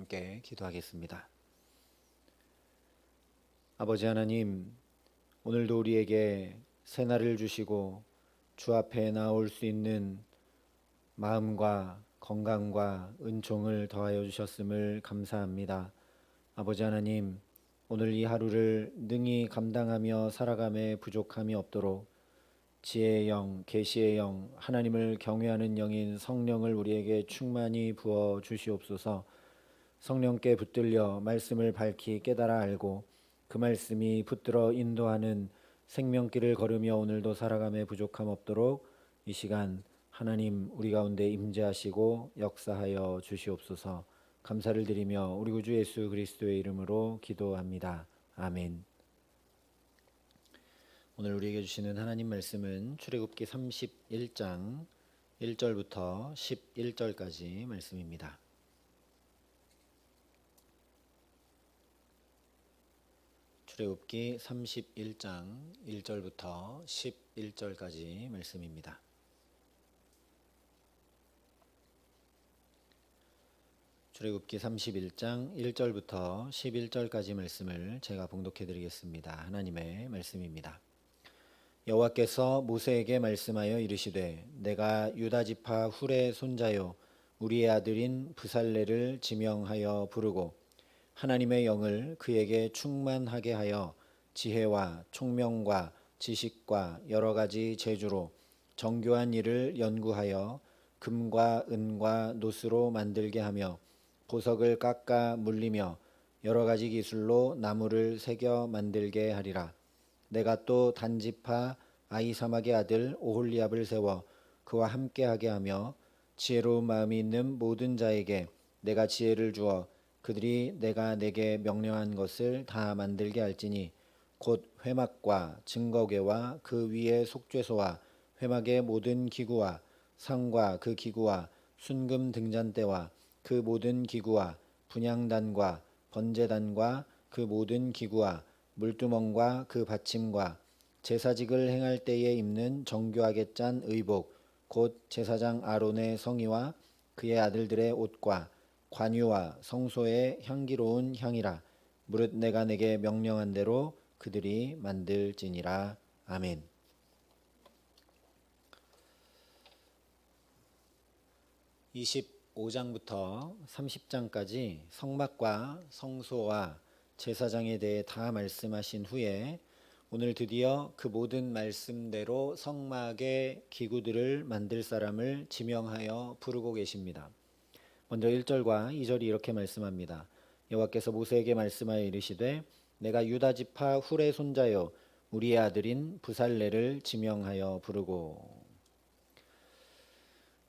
함께 기도하겠습니다. 아버지 하나님, 오늘도 우리에게 새날을 주시고 주 앞에 나올 수 있는 마음과 건강과 은총을 더하여 주셨음을 감사합니다. 아버지 하나님, 오늘 이 하루를 능히 감당하며 살아감에 부족함이 없도록 지혜의 영, 계시의 영, 하나님을 경외하는 영인 성령을 우리에게 충만히 부어 주시옵소서. 성령께 붙들려 말씀을 밝히 깨달아 알고 그 말씀이 붙들어 인도하는 생명길을 걸으며 오늘도 살아감에 부족함 없도록 이 시간 하나님 우리 가운데 임재하시고 역사하여 주시옵소서. 감사를 드리며 우리 구주 예수 그리스도의 이름으로 기도합니다. 아멘. 오늘 우리에게 주시는 하나님 말씀은 출애굽기 31장 1절부터 11절까지 말씀입니다. 출애굽기 31장 1절부터 11절까지 말씀입니다. 출애굽기 31장 1절부터 11절까지 말씀을 제가 봉독해 드리겠습니다. 하나님의 말씀입니다. 여호와께서 모세에게 말씀하여 이르시되 내가 유다 지파 훌의 손자요 우리의 아들인 브살레를 지명하여 부르고 하나님의 영을 그에게 충만하게 하여 지혜와 총명과 지식과 여러 가지 재주로 정교한 일을 연구하여 금과 은과 노스로 만들게 하며 보석을 깎아 물리며 여러 가지 기술로 나무를 새겨 만들게 하리라. 내가 또 단지파 아히사막의 아들 오홀리압을 세워 그와 함께하게 하며 지혜로운 마음이 있는 모든 자에게 내가 지혜를 주어 그들이 내가 내게 명령한 것을 다 만들게 할지니 곧 회막과 증거궤와 그 위의 속죄소와 회막의 모든 기구와 상과 그 기구와 순금 등잔대와 그 모든 기구와 분향단과 번제단과 그 모든 기구와 물두멍과 그 받침과 제사직을 행할 때에 입는 정교하게 짠 의복 곧 제사장 아론의 성의와 그의 아들들의 옷과 관유와 성소의 향기로운 향이라. 무릇 내가 내게 명령한 대로 그들이 만들지니라. 아멘. 25장부터 30장까지 성막과 성소와 제사장에 대해 다 말씀하신 후에 오늘 드디어 그 모든 말씀대로 성막의 기구들을 만들 사람을 지명하여 부르고 계십니다. 먼저 1절과 2절이 이렇게 말씀합니다. 여호와께서 모세에게 말씀하여 이르시되 내가 유다 지파 훌의 손자여 우리의 아들인 브살레를 지명하여 부르고.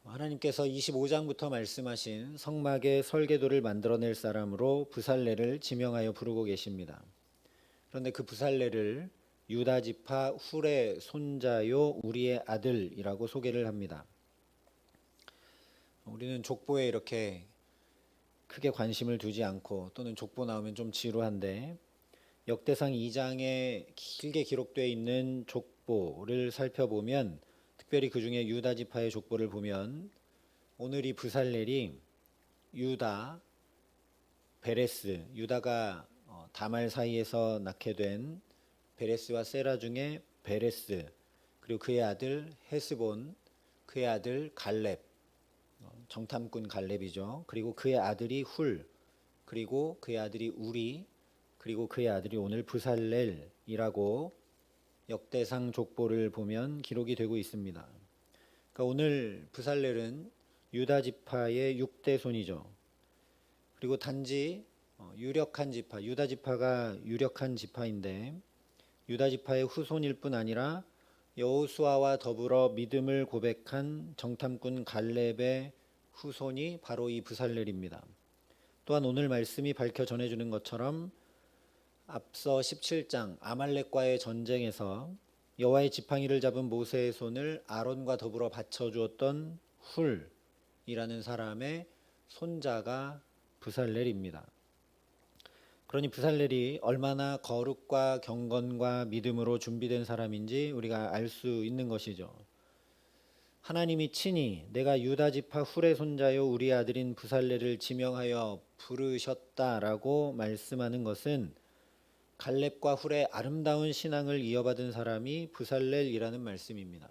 하나님께서 25장부터 말씀하신 성막의 설계도를 만들어낼 사람으로 브살레를 지명하여 부르고 계십니다. 그런데 그 브살레를 유다 지파 훌의 손자요 우리의 아들이라고 소개를 합니다. 우리는 족보에 이렇게 크게 관심을 두지 않고 또는 족보 나오면 좀 지루한데 역대상 2장에 길게 기록되어 있는 족보를 살펴보면 특별히 그 중에 유다 지파의 족보를 보면 오늘 이 브살렐이 유다, 베레스, 유다가 다말 사이에서 낳게 된 베레스와 세라 중에 베레스, 그리고 그의 아들 헤스본, 그의 아들 갈렙, 정탐꾼 갈렙이죠. 그리고 그의 아들이 훌, 그리고 그의 아들이 우리, 그리고 그의 아들이 오늘 브살렐이라고 역대상 족보를 보면 기록이 되고 있습니다. 그러니까 오늘 브살렐은 유다 지파의 6대 손이죠. 그리고 단지 유력한 지파, 유다 지파가 유력한 지파인데 유다 지파의 후손일 뿐 아니라 여호수아와 더불어 믿음을 고백한 정탐꾼 갈렙의 후손이 바로 이 브살렐입니다. 또한 오늘 말씀이 밝혀 전해주는 것처럼 앞서 17장 아말렉과의 전쟁에서 여호와의 지팡이를 잡은 모세의 손을 아론과 더불어 받쳐주었던 훌이라는 사람의 손자가 브살렐입니다. 그러니 브살렐이 얼마나 거룩과 경건과 믿음으로 준비된 사람인지 우리가 알 수 있는 것이죠. 하나님이 친히 내가 유다 지파 훌의 손자요 우리 아들인 부살레를 지명하여 부르셨다라고 말씀하는 것은 갈렙과 훌의 아름다운 신앙을 이어받은 사람이 부살렐이라는 말씀입니다.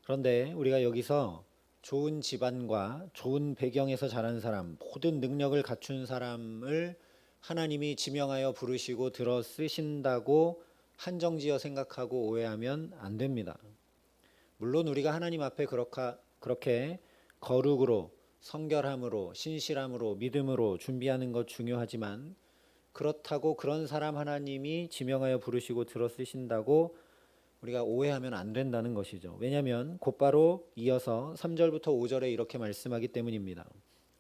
그런데 우리가 여기서 좋은 집안과 좋은 배경에서 자란 사람, 모든 능력을 갖춘 사람을 하나님이 지명하여 부르시고 들어 쓰신다고 한정지어 생각하고 오해하면 안 됩니다. 물론 우리가 하나님 앞에 그렇게 거룩으로, 성결함으로, 신실함으로, 믿음으로 준비하는 것 중요하지만 그렇다고 그런 사람 하나님이 지명하여 부르시고 들어 쓰신다고 우리가 오해하면 안 된다는 것이죠. 왜냐하면 곧바로 이어서 3절부터 5절에 이렇게 말씀하기 때문입니다.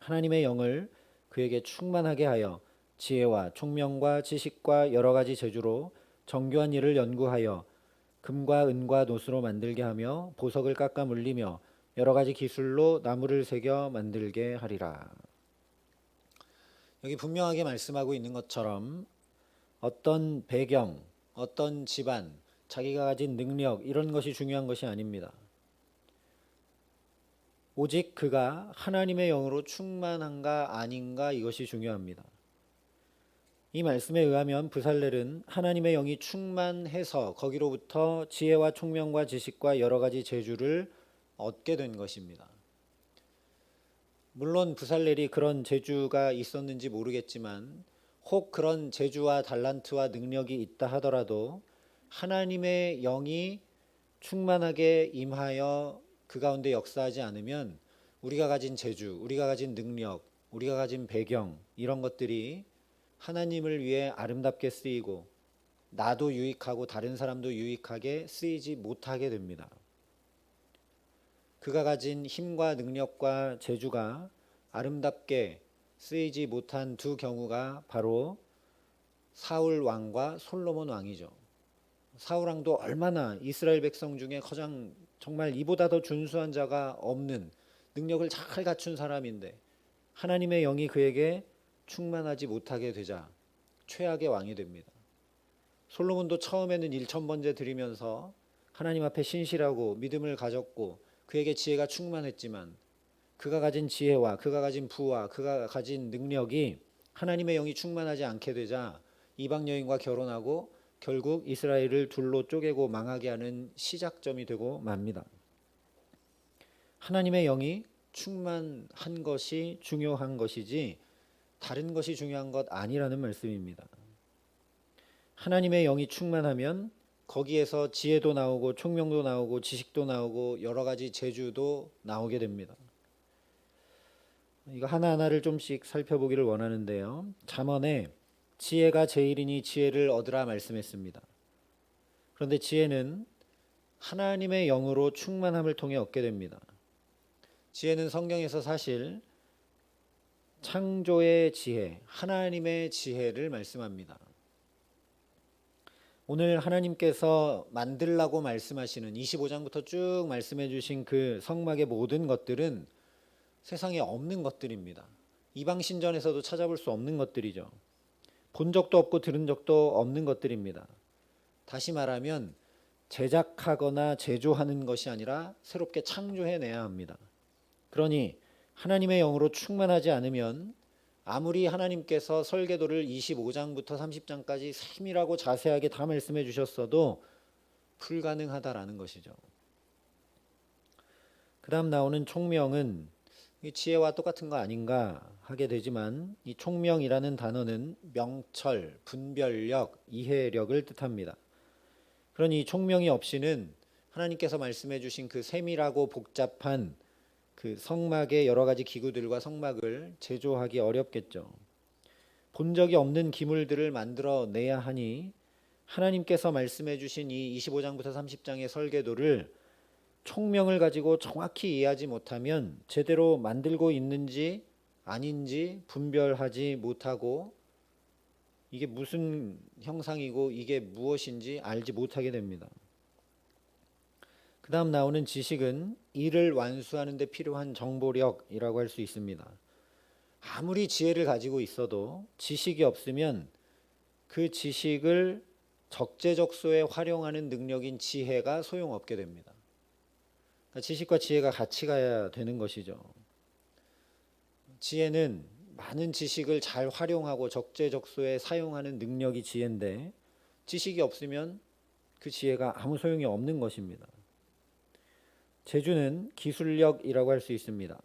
하나님의 영을 그에게 충만하게 하여 지혜와 총명과 지식과 여러 가지 재주로 정교한 일을 연구하여 금과 은과 노수로 만들게 하며 보석을 깎아 물리며 여러 가지 기술로 나무를 새겨 만들게 하리라. 여기 분명하게 말씀하고 있는 것처럼 어떤 배경, 어떤 집안, 자기가 가진 능력 이런 것이 중요한 것이 아닙니다. 오직 그가 하나님의 영으로 충만한가 아닌가 이것이 중요합니다. 이 말씀에 의하면 부살렐은 하나님의 영이 충만해서 거기로부터 지혜와 총명과 지식과 여러 가지 재주를 얻게 된 것입니다. 물론 부살렐이 그런 재주가 있었는지 모르겠지만 혹 그런 재주와 달란트와 능력이 있다 하더라도 하나님의 영이 충만하게 임하여 그 가운데 역사하지 않으면 우리가 가진 재주, 우리가 가진 능력, 우리가 가진 배경 이런 것들이 하나님을 위해 아름답게 쓰이고 나도 유익하고 다른 사람도 유익하게 쓰이지 못하게 됩니다. 그가 가진 힘과 능력과 재주가 아름답게 쓰이지 못한 두 경우가 바로 사울 왕과 솔로몬 왕이죠. 사울 왕도 얼마나 이스라엘 백성 중에 가장 정말 이보다 더 준수한 자가 없는 능력을 잘 갖춘 사람인데 하나님의 영이 그에게 충만하지 못하게 되자 최악의 왕이 됩니다. 솔로몬도 처음에는 1,000번제 드리면서 하나님 앞에 신실하고 믿음을 가졌고 그에게 지혜가 충만했지만 그가 가진 지혜와 그가 가진 부와 그가 가진 능력이 하나님의 영이 충만하지 않게 되자 이방 여인과 결혼하고 결국 이스라엘을 둘로 쪼개고 망하게 하는 시작점이 되고 맙니다. 하나님의 영이 충만한 것이 중요한 것이지 다른 것이 중요한 것 아니라는 말씀입니다. 하나님의 영이 충만하면 거기에서 지혜도 나오고 총명도 나오고 지식도 나오고 여러 가지 재주도 나오게 됩니다. 이거 하나하나를 좀씩 살펴보기를 원하는데요. 잠언에 지혜가 제일이니 지혜를 얻으라 말씀했습니다. 그런데 지혜는 하나님의 영으로 충만함을 통해 얻게 됩니다. 지혜는 성경에서 사실 창조의 지혜, 하나님의 지혜를 말씀합니다. 오늘 하나님께서 만들라고 말씀하시는 25장부터 쭉 말씀해 주신 그 성막의 모든 것들은 세상에 없는 것들입니다. 이방 신전에서도 찾아볼 수 없는 것들이죠. 본 적도 없고 들은 적도 없는 것들입니다. 다시 말하면 제작하거나 제조하는 것이 아니라 새롭게 창조해내야 합니다. 그러니 하나님의 영으로 충만하지 않으면 아무리 하나님께서 설계도를 25장부터 30장까지 세밀하고 자세하게 다 말씀해 주셨어도 불가능하다라는 것이죠. 그 다음 나오는 총명은 지혜와 똑같은 거 아닌가 하게 되지만 이 총명이라는 단어는 명철, 분별력, 이해력을 뜻합니다. 그러니 이 총명이 없이는 하나님께서 말씀해 주신 그 세밀하고 복잡한 그 성막의 여러 가지 기구들과 성막을 제조하기 어렵겠죠. 본 적이 없는 기물들을 만들어내야 하니 하나님께서 말씀해 주신 이 25장부터 30장의 설계도를 총명을 가지고 정확히 이해하지 못하면 제대로 만들고 있는지 아닌지 분별하지 못하고 이게 무슨 형상이고 이게 무엇인지 알지 못하게 됩니다. 그 다음 나오는 지식은 일을 완수하는 데 필요한 정보력이라고 할 수 있습니다. 아무리 지혜를 가지고 있어도 지식이 없으면 그 지식을 적재적소에 활용하는 능력인 지혜가 소용없게 됩니다. 그러니까 지식과 지혜가 같이 가야 되는 것이죠. 지혜는 많은 지식을 잘 활용하고 적재적소에 사용하는 능력이 지혜인데 지식이 없으면 그 지혜가 아무 소용이 없는 것입니다. 재주는 기술력이라고 할 수 있습니다.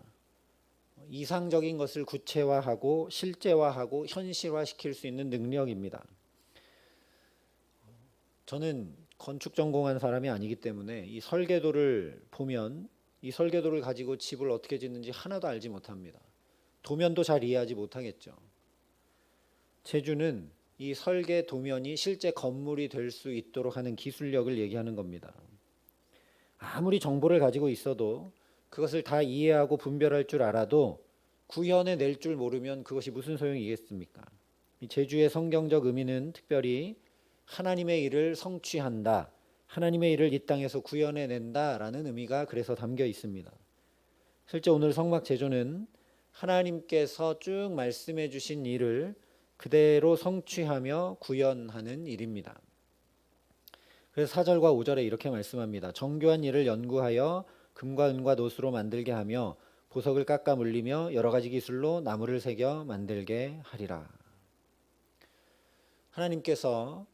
이상적인 것을 구체화하고 실제화하고 현실화시킬 수 있는 능력입니다. 저는 건축 전공한 사람이 아니기 때문에 이 설계도를 보면 이 설계도를 가지고 집을 어떻게 짓는지 하나도 알지 못합니다. 도면도 잘 이해하지 못하겠죠. 재주는 이 설계 도면이 실제 건물이 될 수 있도록 하는 기술력을 얘기하는 겁니다. 아무리 정보를 가지고 있어도 그것을 다 이해하고 분별할 줄 알아도 구현해 낼 줄 모르면 그것이 무슨 소용이겠습니까? 이 재주의 성경적 의미는 특별히 하나님의 일을 성취한다, 하나님의 일을 이 땅에서 구현해 낸다라는 의미가 그래서 담겨 있습니다. 실제 오늘 성막 제조는 하나님께서 쭉 말씀해 주신 일을 그대로 성취하며 구현하는 일입니다. 그래서 4절과 5절에 이렇게 말씀합니다. 정교한 일을 연구하여 금과 은과 노수로 만들게 하며 보석을 깎아 물리며 여러 가지 기술로 나무를 새겨 만들게 하리라. 하나님께서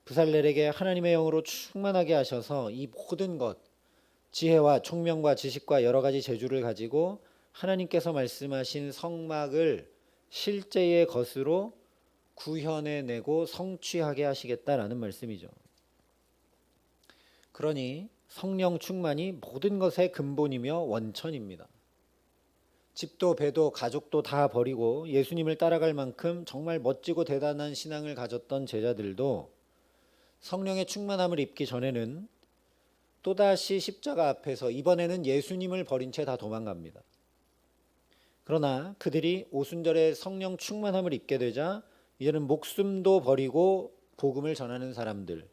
부살렐에게 하나님의 영으로 충만하게 하셔서 이 모든 것, 지혜와 총명과 지식과 여러 가지 재주를 가지고 하나님께서 말씀하신 성막을 실제의 것으로 구현해내고 성취하게 하시겠다라는 말씀이죠. 그러니 성령 충만이 모든 것의 근본이며 원천입니다. 집도 배도 가족도 다 버리고 예수님을 따라갈 만큼 정말 멋지고 대단한 신앙을 가졌던 제자들도 성령의 충만함을 입기 전에는 또다시 십자가 앞에서 이번에는 예수님을 버린 채 다 도망갑니다. 그러나 그들이 오순절에 성령 충만함을 입게 되자 이제는 목숨도 버리고 복음을 전하는 사람들,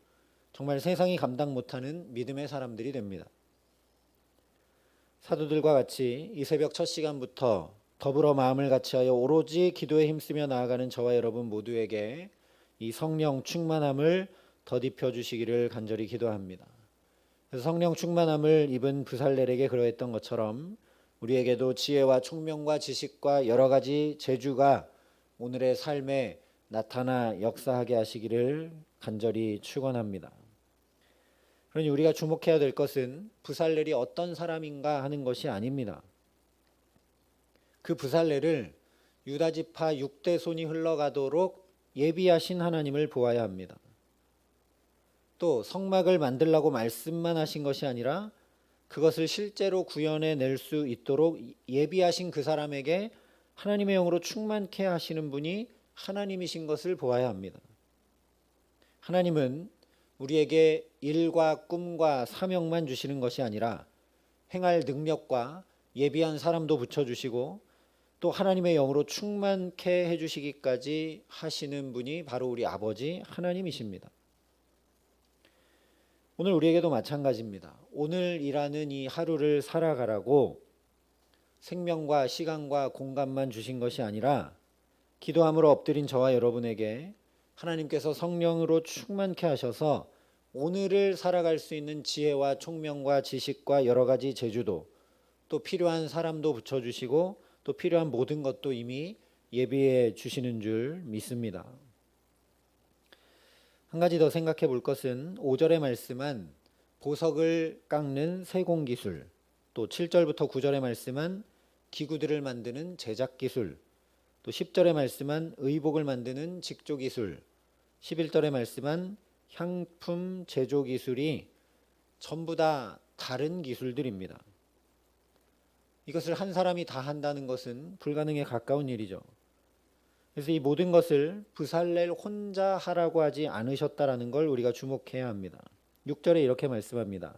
정말 세상이 감당 못하는 믿음의 사람들이 됩니다. 사도들과 같이 이 새벽 첫 시간부터 더불어 마음을 같이하여 오로지 기도에 힘쓰며 나아가는 저와 여러분 모두에게 이 성령 충만함을 덧입혀 주시기를 간절히 기도합니다. 그래서 성령 충만함을 입은 부살렐에게 그러했던 것처럼 우리에게도 지혜와 총명과 지식과 여러 가지 재주가 오늘의 삶에 나타나 역사하게 하시기를 간절히 축원합니다. 그러니 우리가 주목해야 될 것은 부살렐이 어떤 사람인가 하는 것이 아닙니다. 그 부살렐을 유다 지파 6대 손이 흘러가도록 예비하신 하나님을 보아야 합니다. 또 성막을 만들라고 말씀만 하신 것이 아니라 그것을 실제로 구현해 낼 수 있도록 예비하신 그 사람에게 하나님의 영으로 충만케 하시는 분이 하나님이신 것을 보아야 합니다. 하나님은 우리에게 일과 꿈과 사명만 주시는 것이 아니라 행할 능력과 예비한 사람도 붙여주시고 또 하나님의 영으로 충만케 해주시기까지 하시는 분이 바로 우리 아버지 하나님이십니다. 오늘 우리에게도 마찬가지입니다. 오늘이라는 이 하루를 살아가라고 생명과 시간과 공간만 주신 것이 아니라 기도함으로 엎드린 저와 여러분에게 하나님께서 성령으로 충만케 하셔서 오늘을 살아갈 수 있는 지혜와 총명과 지식과 여러 가지 재주도 또 필요한 사람도 붙여주시고 또 필요한 모든 것도 이미 예비해 주시는 줄 믿습니다. 한 가지 더 생각해 볼 것은 5절에 말씀한 보석을 깎는 세공기술, 또 7절부터 9절에 말씀한 기구들을 만드는 제작기술, 또 10절에 말씀한 의복을 만드는 직조기술, 11절에 말씀한 향품 제조기술이 전부 다 다른 기술들입니다. 이것을 한 사람이 다 한다는 것은 불가능에 가까운 일이죠. 그래서 이 모든 것을 부살렐 혼자 하라고 하지 않으셨다라는 걸 우리가 주목해야 합니다. 6절에 이렇게 말씀합니다.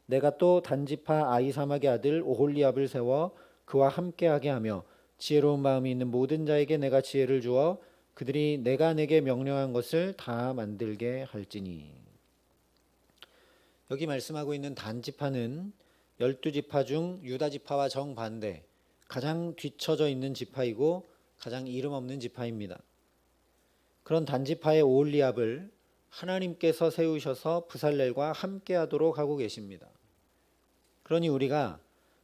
내가 또 단지파 아히사막의 아들 오홀리압을 세워 그와 함께하게 하며 지혜로운 마음이 있는 모든 자에게 내가 지혜를 주어 그들이 내가 내게 명령한 것을 다 만들게 할지니. 여기 말씀하고 있는 단지파는 12지파 중 유다 지파와 정반대 가장 뒤처져 있는 지파이고 가장 이름 없는 지파입니다. 그런 단지파의 오홀리압을 하나님께서 세우셔서 부살렐과 함께하도록 하고 계십니다. 그러니 우리가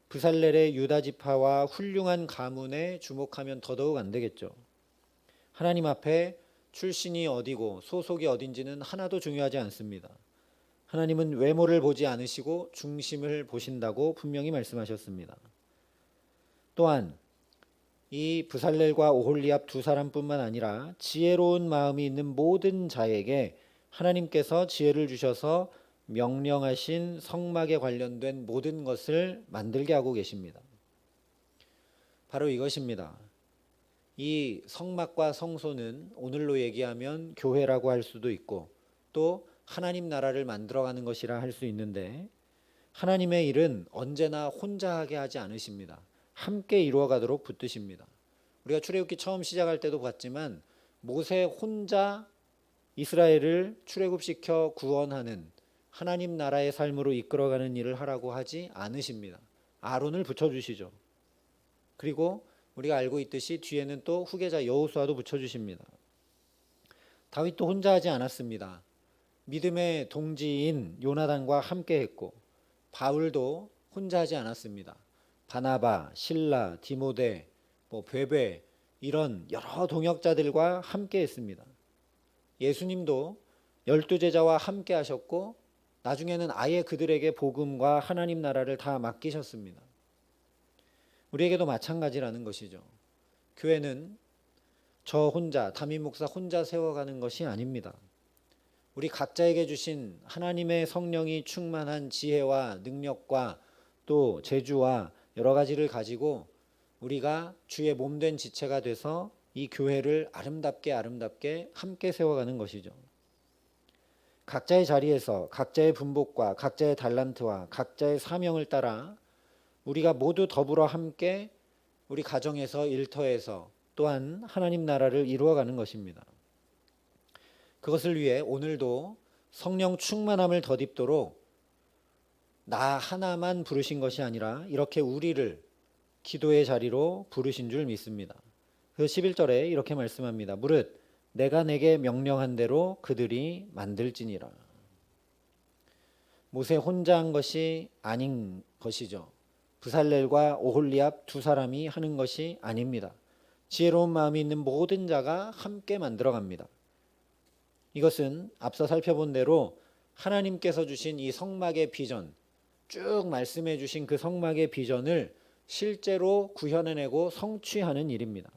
브살렐의 유다 지파와 훌륭한 가문에 주목하면 더더욱 안 되겠죠. 하나님 앞에 출신이 어디고 소속이 어딘지는 하나도 중요하지 않습니다. 하나님은 외모를 보지 않으시고 중심을 보신다고 분명히 말씀하셨습니다. 또한 이 브살렐과 오홀리압 두 사람뿐만 아니라 지혜로운 마음이 있는 모든 자에게 하나님께서 지혜를 주셔서 명령하신 성막에 관련된 모든 것을 만들게 하고 계십니다. 바로 이것입니다. 이 성막과 성소는 오늘로 얘기하면 교회라고 할 수도 있고 또 하나님 나라를 만들어가는 것이라 할 수 있는데, 하나님의 일은 언제나 혼자 하게 하지 않으십니다. 함께 이루어가도록 붙드십니다. 우리가 출애굽기 처음 시작할 때도 봤지만 모세 혼자 이스라엘을 출애굽시켜 구원하는 하나님 나라의 삶으로 이끌어가는 일을 하라고 하지 않으십니다. 아론을 붙여주시죠. 그리고 우리가 알고 있듯이 뒤에는 또 후계자 여호수아도 붙여주십니다. 다윗도 혼자 하지 않았습니다. 믿음의 동지인 요나단과 함께 했고, 바울도 혼자 하지 않았습니다. 바나바, 실라, 디모데, 베베 이런 여러 동역자들과 함께 했습니다. 예수님도 12제자와 함께 하셨고 나중에는 아예 그들에게 복음과 하나님 나라를 다 맡기셨습니다. 우리에게도 마찬가지라는 것이죠. 교회는 저 혼자, 담임 목사 혼자 세워가는 것이 아닙니다. 우리 각자에게 주신 하나님의 성령이 충만한 지혜와 능력과 또 재주와 여러 가지를 가지고 우리가 주의 몸된 지체가 돼서 이 교회를 아름답게 함께 세워가는 것이죠. 각자의 자리에서 각자의 분복과 각자의 달란트와 각자의 사명을 따라 우리가 모두 더불어 함께 우리 가정에서, 일터에서 또한 하나님 나라를 이루어가는 것입니다. 그것을 위해 오늘도 성령 충만함을 덧입도록 나 하나만 부르신 것이 아니라 이렇게 우리를 기도의 자리로 부르신 줄 믿습니다. 그래서 11절에 이렇게 말씀합니다. 무릇 내가 내게 명령한 대로 그들이 만들지니라. 모세 혼자 한 것이 아닌 것이죠. 브살렐과 오홀리압 두 사람이 하는 것이 아닙니다. 지혜로운 마음이 있는 모든 자가 함께 만들어갑니다. 이것은 앞서 살펴본 대로 하나님께서 주신 이 성막의 비전, 쭉 말씀해 주신 그 성막의 비전을 실제로 구현해내고 성취하는 일입니다.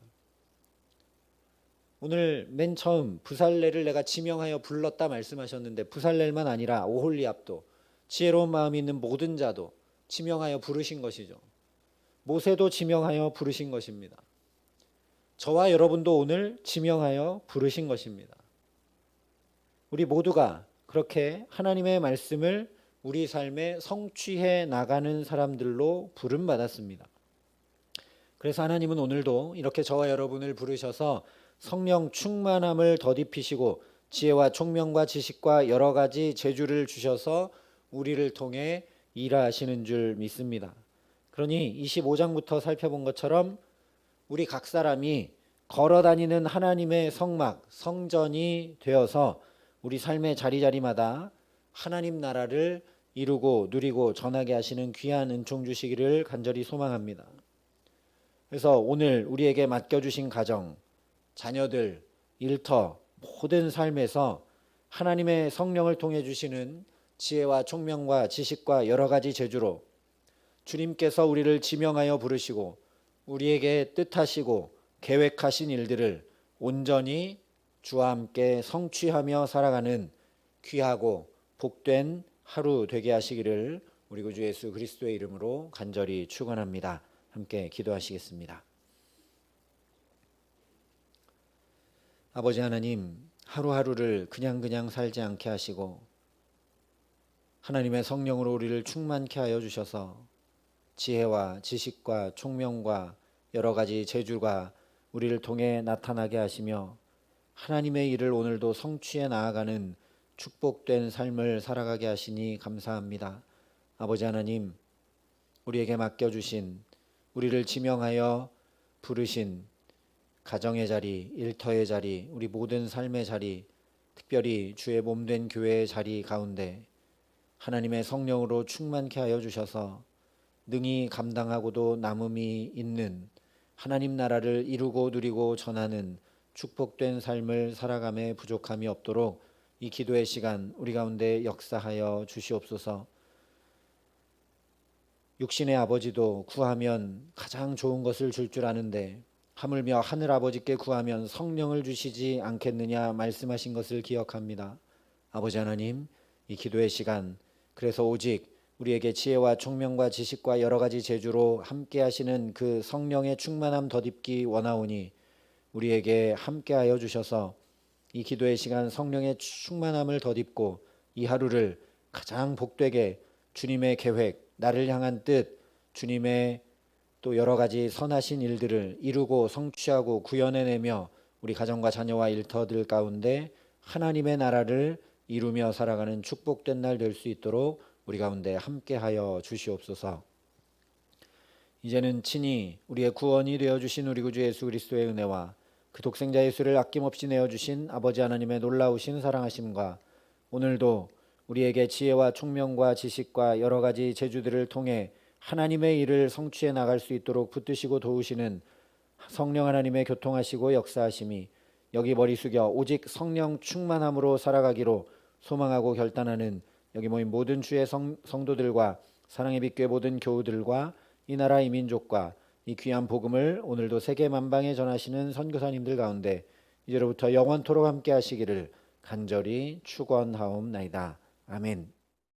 오늘 맨 처음 브살렐을 내가 지명하여 불렀다 말씀하셨는데, 브살렐만 아니라 오홀리압도, 지혜로운 마음이 있는 모든 자도 지명하여 부르신 것이죠. 모세도 지명하여 부르신 것입니다. 저와 여러분도 오늘 지명하여 부르신 것입니다. 우리 모두가 그렇게 하나님의 말씀을 우리 삶에 성취해 나가는 사람들로 부름받았습니다. 그래서 하나님은 오늘도 이렇게 저와 여러분을 부르셔서 성령 충만함을 덧입히시고 지혜와 총명과 지식과 여러 가지 재주를 주셔서 우리를 통해 일하시는 줄 믿습니다. 그러니 25장부터 살펴본 것처럼 우리 각 사람이 걸어다니는 하나님의 성막, 성전이 되어서 우리 삶의 자리자리마다 하나님 나라를 이루고 누리고 전하게 하시는 귀한 은총 주시기를 간절히 소망합니다. 그래서 오늘 우리에게 맡겨주신 가정, 자녀들, 일터, 모든 삶에서 하나님의 성령을 통해 주시는 지혜와 총명과 지식과 여러 가지 재주로 주님께서 우리를 지명하여 부르시고 우리에게 뜻하시고 계획하신 일들을 온전히 주와 함께 성취하며 살아가는 귀하고 복된 하루 되게 하시기를 우리 구주 예수 그리스도의 이름으로 간절히 축원합니다. 함께 기도하시겠습니다. 아버지 하나님, 하루하루를 그냥 살지 않게 하시고 하나님의 성령으로 우리를 충만케 하여 주셔서 지혜와 지식과 총명과 여러 가지 재주가 우리를 통해 나타나게 하시며 하나님의 일을 오늘도 성취해 나아가는 축복된 삶을 살아가게 하시니 감사합니다. 아버지 하나님, 우리에게 맡겨주신, 우리를 지명하여 부르신 가정의 자리, 일터의 자리, 우리 모든 삶의 자리, 특별히 주의 몸된 교회의 자리 가운데 하나님의 성령으로 충만케 하여 주셔서 능히 감당하고도 남음이 있는 하나님 나라를 이루고 누리고 전하는 축복된 삶을 살아감에 부족함이 없도록 이 기도의 시간 우리 가운데 역사하여 주시옵소서. 육신의 아버지도 구하면 가장 좋은 것을 줄 줄 아는데 하물며 하늘 아버지께 구하면 성령을 주시지 않겠느냐 말씀하신 것을 기억합니다. 아버지 하나님, 이 기도의 시간 그래서 오직 우리에게 지혜와 총명과 지식과 여러 가지 재주로 함께 하시는 그 성령의 충만함 덧입기 원하오니 우리에게 함께하여 주셔서 이 기도의 시간 성령의 충만함을 덧입고 이 하루를 가장 복되게 주님의 계획, 나를 향한 뜻, 주님의 또 여러 가지 선하신 일들을 이루고 성취하고 구현해내며 우리 가정과 자녀와 일터들 가운데 하나님의 나라를 이루며 살아가는 축복된 날 될 수 있도록 우리 가운데 함께하여 주시옵소서. 이제는 친히 우리의 구원이 되어주신 우리 구주 예수 그리스도의 은혜와 그 독생자 예수를 아낌없이 내어주신 아버지 하나님의 놀라우신 사랑하심과 오늘도 우리에게 지혜와 총명과 지식과 여러 가지 재주들을 통해 하나님의 일을 성취해 나갈 수 있도록 붙드시고 도우시는 성령 하나님의 교통하시고 역사하심이 여기 머리 숙여 오직 성령 충만함으로 살아가기로 소망하고 결단하는 여기 모인 모든 주의 성도들과 사랑의 빛교회 모든 교우들과 이 나라 이 민족과 이 귀한 복음을 오늘도 세계 만방에 전하시는 선교사님들 가운데 이제로부터 영원토록 함께 하시기를 간절히 축원하옵나이다. 아멘.